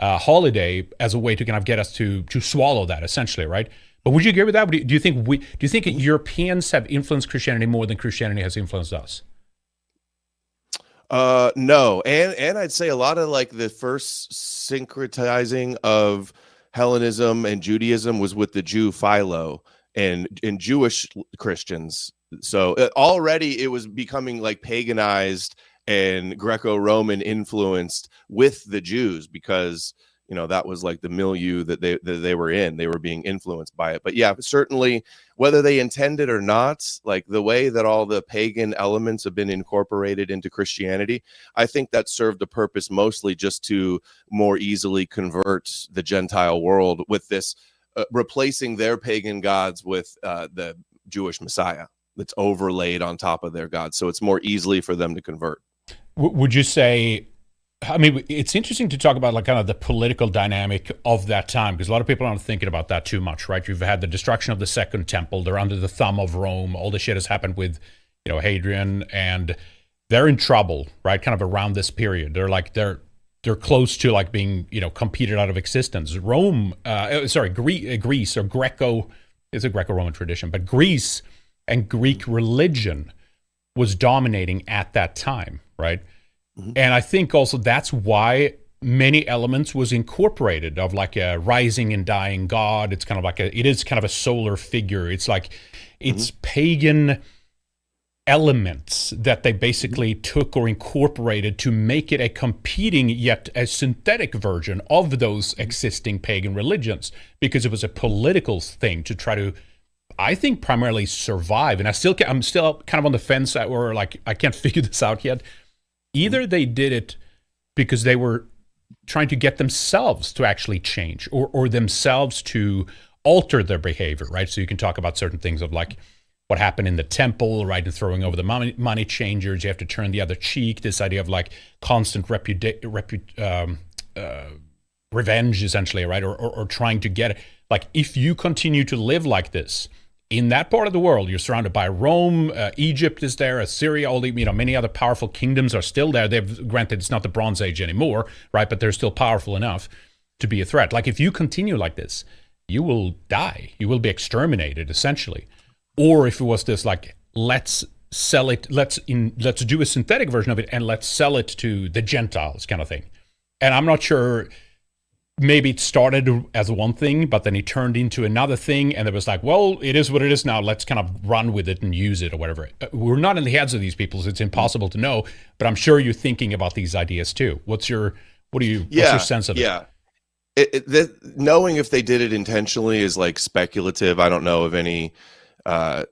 holiday as a way to kind of get us to swallow that, essentially, right? But would you agree with that? Do you think Europeans have influenced Christianity more than Christianity has influenced us? No, and I'd say a lot of like the first syncretizing of Hellenism and Judaism was with the Jew Philo and Jewish Christians. So already it was becoming like paganized and Greco-Roman influenced with the Jews, because that was like the milieu that they were in. They were being influenced by it. But yeah, certainly, whether they intended or not, like the way that all the pagan elements have been incorporated into Christianity, I think that served a purpose mostly just to more easily convert the Gentile world with this, replacing their pagan gods with the Jewish Messiah that's overlaid on top of their gods. So it's more easily for them to convert. Would you say, I mean, it's interesting to talk about like kind of the political dynamic of that time, because a lot of people aren't thinking about that too much, right? You've had the destruction of the Second Temple. They're under the thumb of Rome. All the shit has happened with, Hadrian, and they're in trouble, right? Kind of around this period. They're close to like being, competed out of existence. Greece, or Greco, it's a Greco-Roman tradition, but Greece and Greek religion was dominating at that time, right? Mm-hmm. And I think also that's why many elements was incorporated of like a rising and dying god. It's kind of like it is kind of a solar figure. It's like, it's pagan elements that they basically took or incorporated to make it a competing yet a synthetic version of those existing pagan religions, because it was a political thing to try to, I think, primarily survive. And I'm still kind of on the fence, or like I can't figure this out yet. Either they did it because they were trying to get themselves to actually change, or themselves to alter their behavior, right? So you can talk about certain things of like what happened in the temple, right? And throwing over the money changers. You have to turn the other cheek. This idea of like constant revenge, essentially, right? Or trying to get it. Like, if you continue to live like this, in that part of the world, you're surrounded by Rome, Egypt is there, Assyria, all the, many other powerful kingdoms are still there. Granted, it's not the Bronze Age anymore, right? But they're still powerful enough to be a threat. Like, if you continue like this, you will die. You will be exterminated, essentially. Or if it was this, like, let's sell it, let's do a synthetic version of it and let's sell it to the Gentiles kind of thing. And I'm not sure. Maybe it started as one thing, but then it turned into another thing, and it was like, well, it is what it is now. Let's kind of run with it and use it or whatever. We're not in the heads of these people, so it's impossible to know, but I'm sure you're thinking about these ideas too. What's your sense of it? Yeah. Knowing if they did it intentionally is like speculative. I don't know of any. I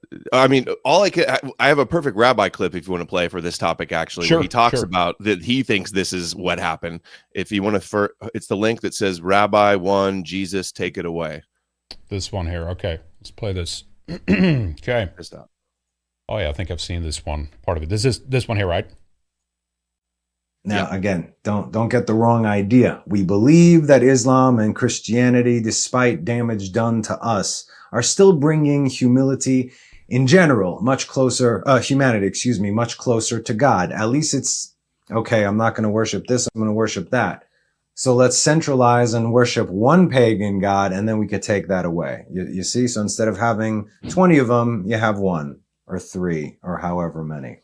mean, I have a perfect rabbi clip if you want to play for this topic, actually. Sure, where he talks about that he thinks this is what happened. If you want to, it's the link that says Rabbi 1, Jesus, take it away. This one here. Okay, let's play this. Okay. Oh yeah, I think I've seen this one, part of it. This is this one here, right? Now, again, don't get the wrong idea. We believe that Islam and Christianity, despite damage done to us, are still bringing humility in general, much closer to God. At least it's, okay, I'm not going to worship this, I'm going to worship that. So let's centralize and worship one pagan god, and then we could take that away. You see? So instead of having 20 of them, you have 1 or 3 or however many.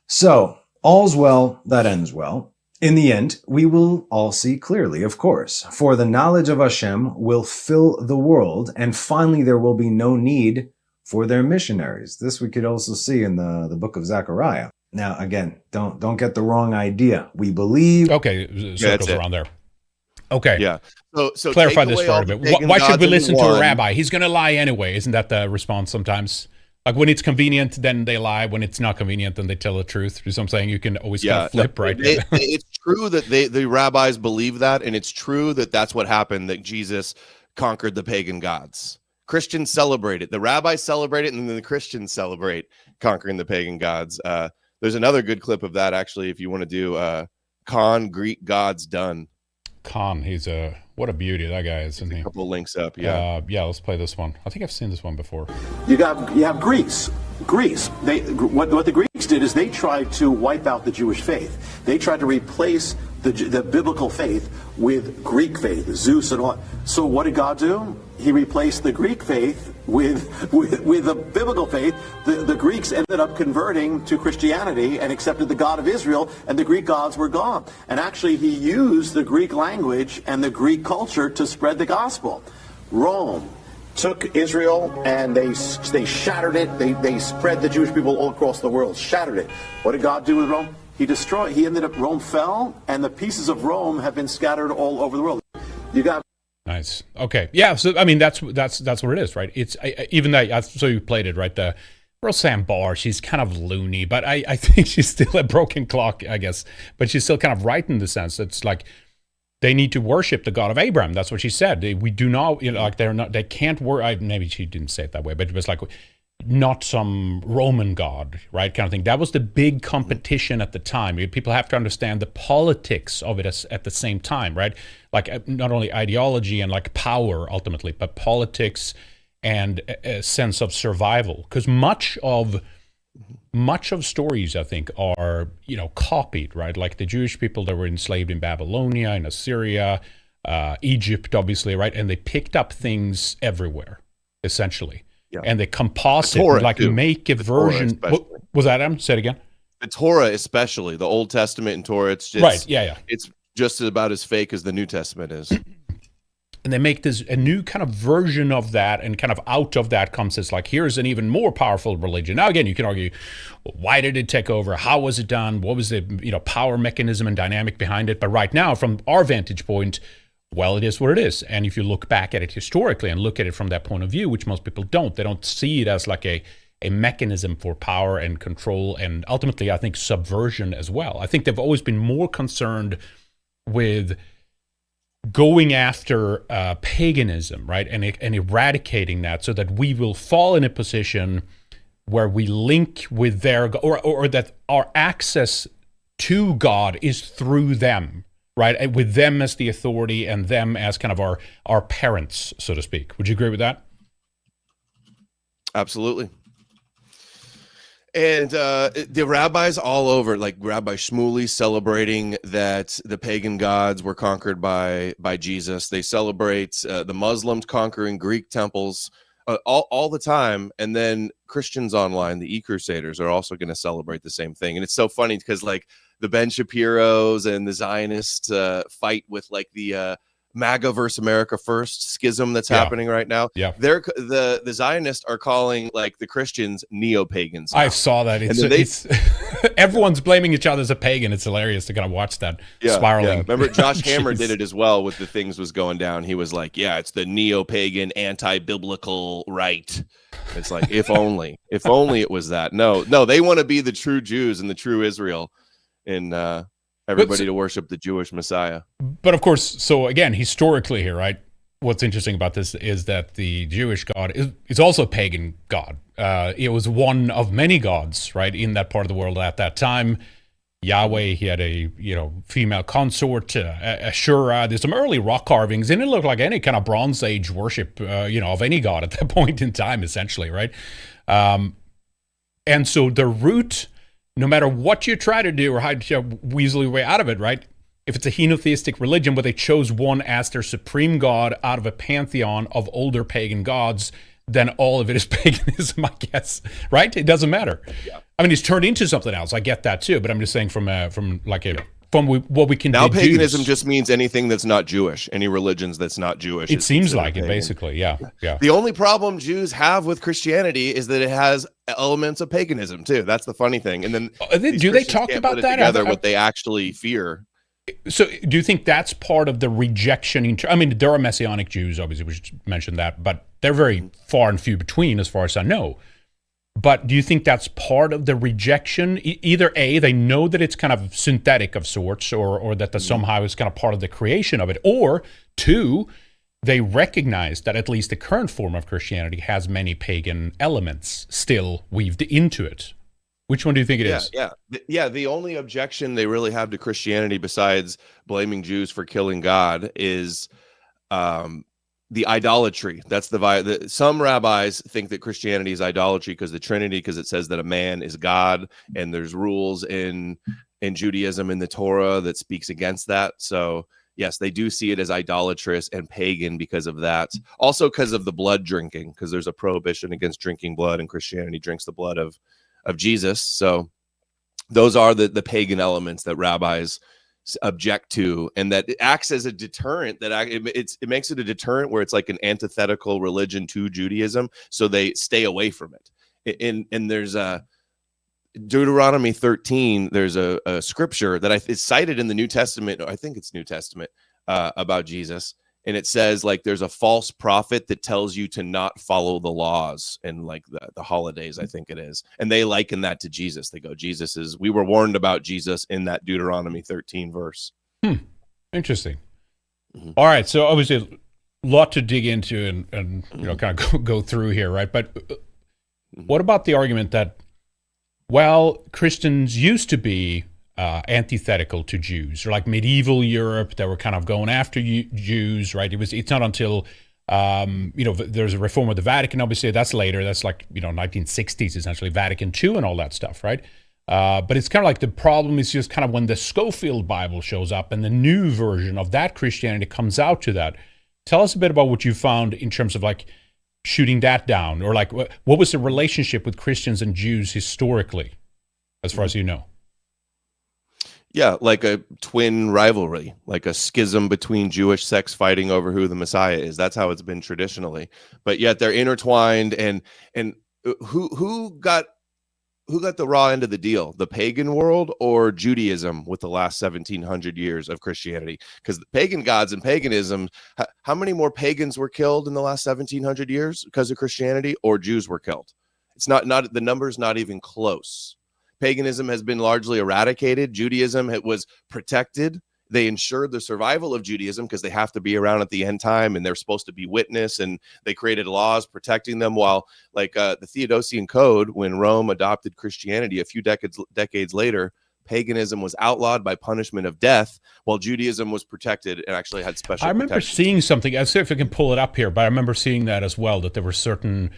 So, all's well that ends well. In the end, we will all see clearly, of course, for the knowledge of Hashem will fill the world, and finally there will be no need for their missionaries. This we could also see in the book of Zechariah. Now, again, don't get the wrong idea. We believe... Okay, circles around there. Okay. Yeah. So clarify this part of it. Why should we listen to a rabbi? He's going to lie anyway. Isn't that the response sometimes? Like, when it's convenient, then they lie. When it's not convenient, then they tell the truth. You know what I'm saying? You can always kind of flip, right? It's true that the rabbis believe that, and it's true that that's what happened, that Jesus conquered the pagan gods. Christians celebrate it. The rabbis celebrate it, and then the Christians celebrate conquering the pagan gods. There's another good clip of that, actually, if you want to do Khan, Greek gods done. Khan, he's what a beauty that guy is, isn't he? A couple links up, yeah. Yeah, let's play this one. I think I've seen this one before. You have Greece. Greece. What the Greeks did is they tried to wipe out the Jewish faith. They tried to replace the biblical faith with Greek faith, Zeus and all. So what did God do? He replaced the Greek faith with the biblical faith. The Greeks ended up converting to Christianity and accepted the God of Israel, and the Greek gods were gone. And actually, he used the Greek language and the Greek culture to spread the gospel. Rome took Israel and they shattered it. They spread the Jewish people all across the world, shattered it. What did God do with Rome? Rome fell, and the pieces of Rome have been scattered all over the world. You got nice. Okay, yeah. So I mean, that's what it is, right? It's even that. So you played it, right? The Roseanne Barr, she's kind of loony, but I think she's still a broken clock, I guess. But she's still kind of right in the sense that it's like they need to worship the God of Abraham. That's what she said. We do not, like they can't worship. Maybe she didn't say it that way, but it was like, not some Roman god, right, kind of thing. That was the big competition at the time. People have to understand the politics of it at the same time, right? Like not only ideology and like power ultimately, but politics and a sense of survival. Because much of stories, I think, are copied, right? Like the Jewish people that were enslaved in Babylonia, in Assyria, Egypt, obviously, right? And they picked up things everywhere, essentially. Yeah. And they composite, like too. Make a version. What was that, Adam? Say it again. The Torah, especially the Old Testament and Torah, it's just right. Yeah. It's just about as fake as the New Testament is. And they make a new kind of version of that, and kind of out of that comes this like, here's an even more powerful religion. Now, again, you can argue, well, why did it take over? How was it done? What was the power mechanism and dynamic behind it? But right now, from our vantage point, well, it is what it is. And if you look back at it historically and look at it from that point of view, which most people don't, they don't see it as like a mechanism for power and control and ultimately, I think, subversion as well. I think they've always been more concerned with going after paganism, right, and eradicating that so that we will fall in a position where we link with their, or that our access to God is through them. Right, with them as the authority and them as kind of our parents, so to speak. Would you agree with that? Absolutely. And the rabbis all over, like Rabbi Shmuley, celebrating that the pagan gods were conquered by Jesus. They celebrate the Muslims conquering Greek temples all the time. And then Christians online, the E-Crusaders, are also going to celebrate the same thing. And it's so funny because like the Ben Shapiro's and the Zionists fight with like the MAGA versus America First schism that's happening right now. Yeah, the Zionists are calling like the Christians neo-pagans now. I saw that. It's everyone's blaming each other as a pagan. It's hilarious to kind of watch that spiraling. Yeah. Remember, Josh Hammer did it as well with the things was going down. He was like, yeah, it's the neo-pagan, anti-biblical right. It's like, if only it was that. No, they want to be the true Jews and the true Israel, and everybody to worship the Jewish Messiah. But of course, so again, historically here, right? What's interesting about this is that the Jewish God is also a pagan god. It was one of many gods, right, in that part of the world at that time. Yahweh, he had a female consort, Ashura. There's some early rock carvings, and it looked like any kind of Bronze Age worship, of any god at that point in time, essentially, right? And so the root, no matter what you try to do or how to weasel your way out of it, right? If it's a henotheistic religion, but they chose one as their supreme god out of a pantheon of older pagan gods, then all of it is paganism, I guess, right? It doesn't matter. Yeah. I mean, it's turned into something else. I get that too, but I'm just saying from what we can now deduce. Paganism just means anything that's not Jewish, any religions that's not Jewish. It seems like it, basically, yeah. The only problem Jews have with Christianity is that it has elements of paganism too. That's the funny thing. And then do they talk about that together? What they actually fear. So do you think that's part of the rejection? I mean, there are Messianic Jews, obviously, we should mention that, but they're very far and few between as far as I know. But do you think that's part of the rejection? Either A, they know that it's kind of synthetic of sorts, or that somehow is kind of part of the creation of it, or two, they recognize that at least the current form of Christianity has many pagan elements still weaved into it. Which one do you think it is? Yeah. The only objection they really have to Christianity, besides blaming Jews for killing God, is the idolatry. That's some rabbis think that Christianity is idolatry because the Trinity, because it says that a man is God, and there's rules in Judaism in the Torah that speaks against that. So yes, they do see it as idolatrous and pagan because of that. Also because of the blood drinking, because there's a prohibition against drinking blood, and Christianity drinks the blood of Jesus. So those are the pagan elements that rabbis object to, and that it acts as a deterrent. It makes it a deterrent where it's like an antithetical religion to Judaism, so they stay away from it. And there's a Deuteronomy 13. There's a scripture that is cited in the New Testament. I think it's New Testament about Jesus, and it says like there's a false prophet that tells you to not follow the laws and like the holidays, I think it is, and they liken that to Jesus. They go, we were warned about Jesus in that Deuteronomy 13 verse. Interesting. Mm-hmm. All right, so obviously a lot to dig into and kind of go through here, right? But what about the argument that, well, Christians used to be antithetical to Jews, or like medieval Europe, they were kind of going after Jews, right? It's not until there's a reform of the Vatican. Obviously, that's later. That's like 1960s, essentially, Vatican II and all that stuff, right? But it's kind of like the problem is just kind of when the Scofield Bible shows up and the new version of that Christianity comes out to that. Tell us a bit about what you found in terms of like shooting that down, or like what was the relationship with Christians and Jews historically, as far as you know? Yeah, like a twin rivalry, like a schism between Jewish sects fighting over who the Messiah is. That's how it's been traditionally. But yet they're intertwined, and who got the raw end of the deal? The pagan world or Judaism with the last 1700 years of Christianity? Because the pagan gods and paganism, how many more pagans were killed in the last 1700 years because of Christianity, or Jews were killed? It's not the number's not even close. Paganism has been largely eradicated. Judaism, it was protected. They ensured the survival of Judaism because they have to be around at the end time, and they're supposed to be witness, and they created laws protecting them. While like the Theodosian Code, when Rome adopted Christianity a few decades later, paganism was outlawed by punishment of death, while Judaism was protected and actually had special remember seeing something. I'll see if I can pull it up here, but I remember seeing that as well, that there were certain,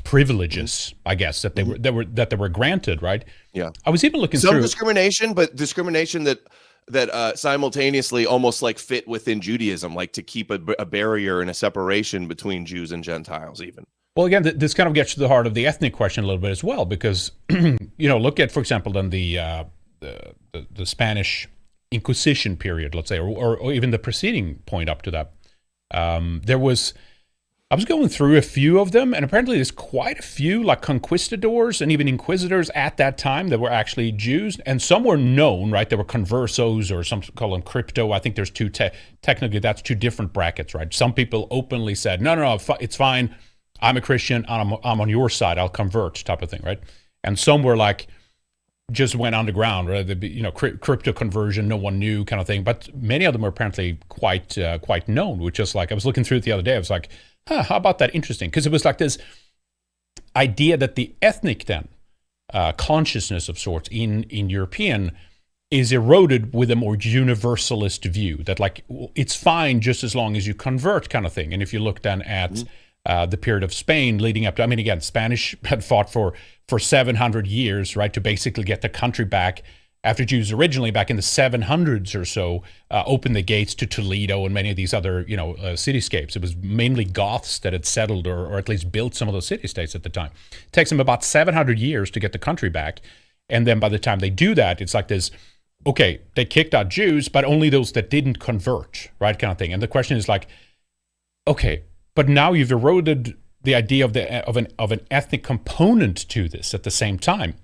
privileges, I guess, that they were granted, right? Yeah. I was even looking through some discrimination, but discrimination that simultaneously almost like fit within Judaism, like to keep a barrier and a separation between Jews and Gentiles even. Well, again, this kind of gets to the heart of the ethnic question a little bit as well, because look at, for example, then the Spanish Inquisition period, let's say, or even the preceding point up to that. I was going through a few of them, and apparently there's quite a few like conquistadors and even inquisitors at that time that were actually Jews, and some were known, right? There were conversos, or some call them crypto. I think there's two, technically that's two different brackets, right? Some people openly said, no, it's fine. I'm a Christian, I'm on your side, I'll convert type of thing, right? And some were like, just went underground, right? Crypto conversion, no one knew kind of thing. But many of them were apparently quite known, which is like, I was looking through it the other day, I was like, how about that? Interesting. Because it was like this idea that the ethnic then consciousness of sorts in European is eroded with a more universalist view, that like it's fine just as long as you convert kind of thing. And if you look then at the period of Spain leading up to, again, Spanish had fought for 700 years, right, to basically get the country back after Jews originally back in the 700s or so opened the gates to Toledo and many of these other, cityscapes. It was mainly Goths that had settled or at least built some of those city-states at the time. It takes them about 700 years to get the country back. And then by the time they do that, it's like this, okay, they kicked out Jews, but only those that didn't convert, right, kind of thing. And the question is like, okay, but now you've eroded the idea of an ethnic component to this at the same time.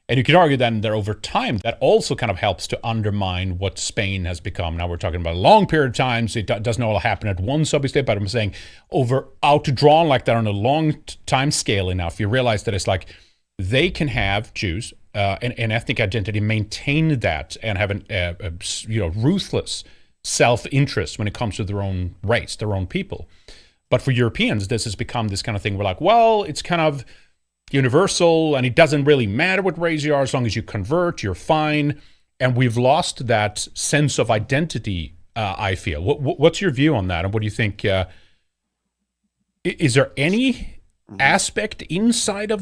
And you could argue then that over time, that also kind of helps to undermine what Spain has become. Now we're talking about a long period of time, so it doesn't all happen at one sub-state, but I'm saying outdrawn like that on a long time scale enough, you realize that it's like they can have Jews, an ethnic identity, maintain that and have a ruthless self-interest when it comes to their own race, their own people. But for Europeans, this has become this kind of thing. We're like, well, it's kind of universal, and it doesn't really matter what race you are, as long as you convert, you're fine. And we've lost that sense of identity I feel. What's your view on that? And what do you think? Is there any aspect inside of